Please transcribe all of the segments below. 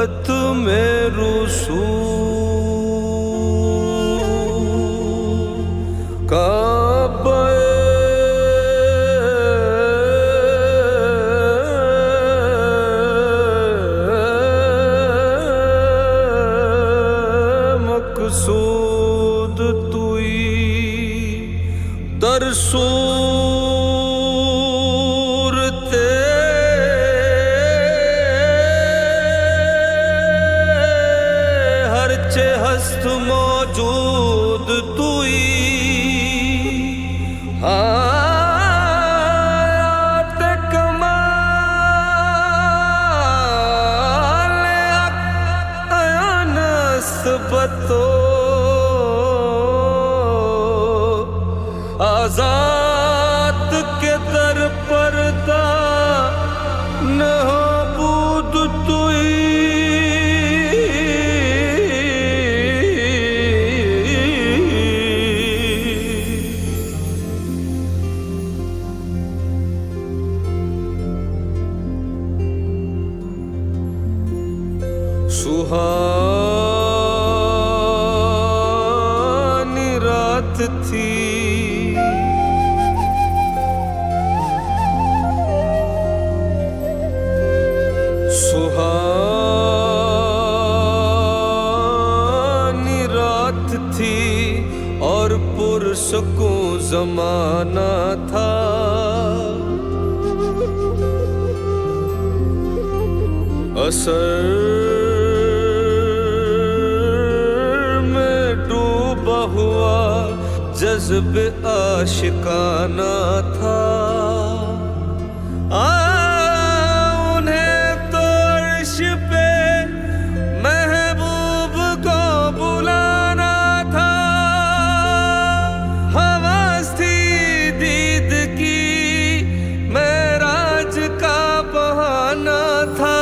मोहब्बत में रुसू काबे मकसूद तुई तरसूर हरचे हस्त मौजूद तुई हायात कमाल नस्बतो आजाद के दर पर्दा नबूद तुई सुहानी रात थी सुहानी रात थी और पुरसुकूं ज़माना था। असर में डूबा हुआ जज्ब आशिकाना था। उन्हें तो अर्श पे महबूब को बुलाना था। हवस थी दीद की मेराज का बहाना था।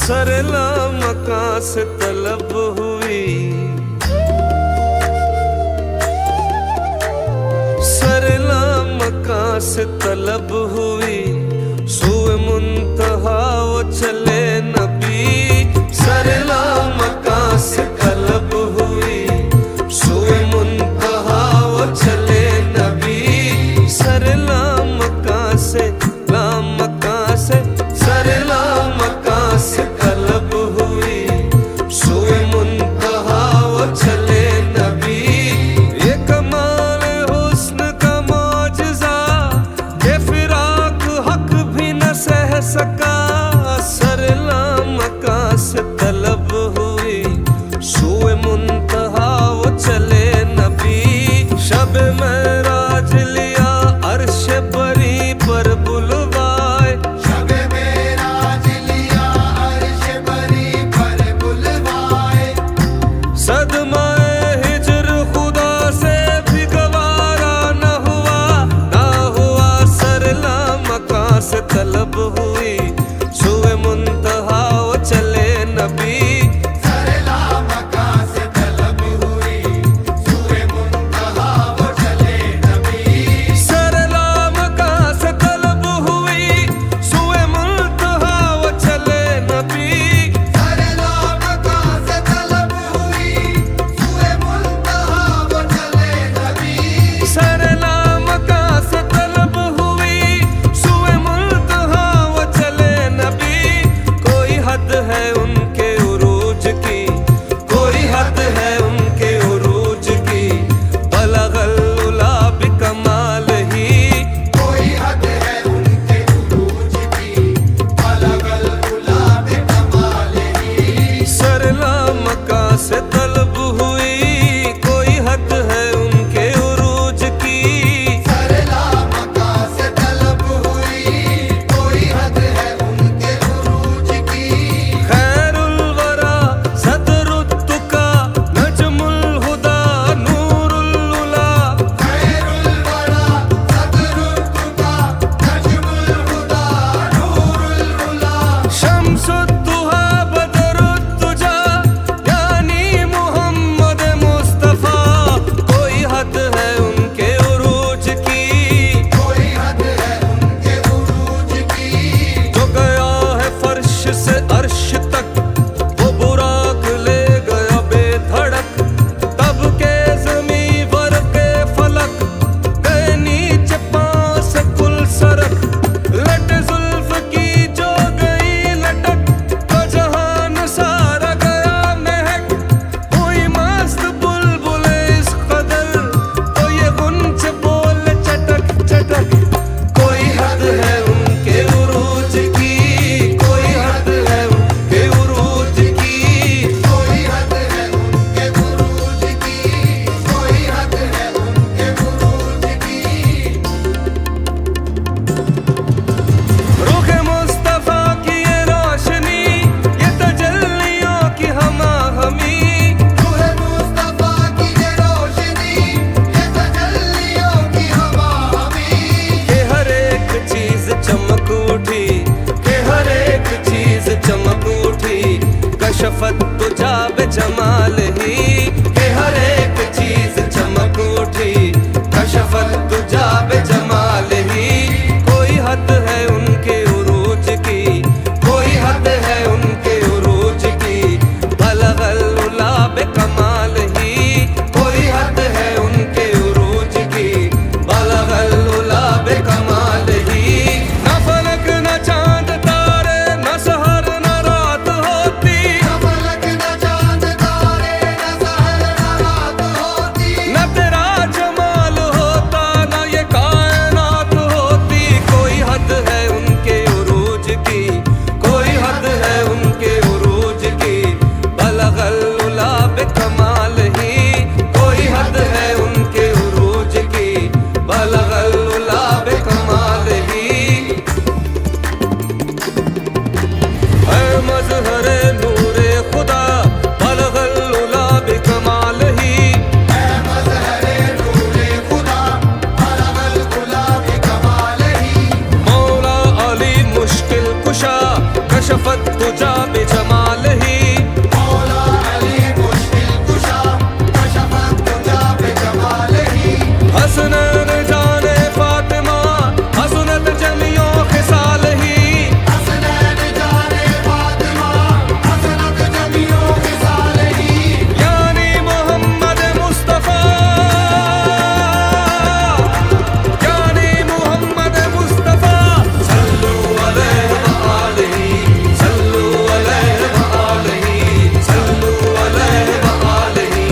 सरला मकां से तलब हुई सरला मकां से तलब हुई सुए मुंतहा वो चले नबी। सरला मकां से तलब हुई सुए मुंतहा वो चले नबी। सरला मकां से सरला मकां से तलब हुई सुए मुंतहा वो चले नबी। ये कमाल हुस्न का मौजज़ा ये फिराक हक भी न सह सका। सरला मकां से तलब हुई सुए मुंतहा वो चले नबी। शब मेराज लिया अर्श बरी पर बुलवाए। शब मेराज लिया अर्श बरी पर बुलवाए। सदमाए हिजर खुदा से भी गवारा न हुआ सरला मकां से तलब हुई सुए मुंतहा वो चले नबी। सरला मकां से तलब हुई सुए मुंतहा वो चले नबी। सरला मकां से तलब हुई सुए मुंतहा वो चले नबी। सरला मकां से तलब हुई सुए मुंतहा वो चले नबी। सरला मकां से तलब हुई सुए मुंतहा वो कशफत तुजा बिजमालही मौला अली मुश्किल कुशा कशफत तुजा बिजमालही हसनैन जाने फातिमा हसनत जमियों खिसालही हसनैन जाने फातिमा हसनत जमियों खिसालही यानी मोहम्मद मुस्तफा यानी मोहम्मद मुस्तफा सल्लु अलैहि व आलिही सल्लु अलैहि व आलिही सल्लु अलैहि व आलिही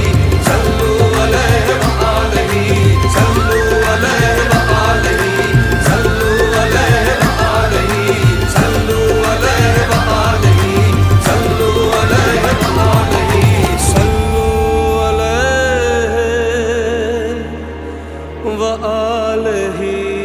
सल्लु अलैहि व आलिही सल्लु अलैहि व आलिही सल्लु अलैहि व आलिही सल्लु अलैहि व आलिही सल्लु अलैहि व आलिही सल्लु अलैहि व आलिही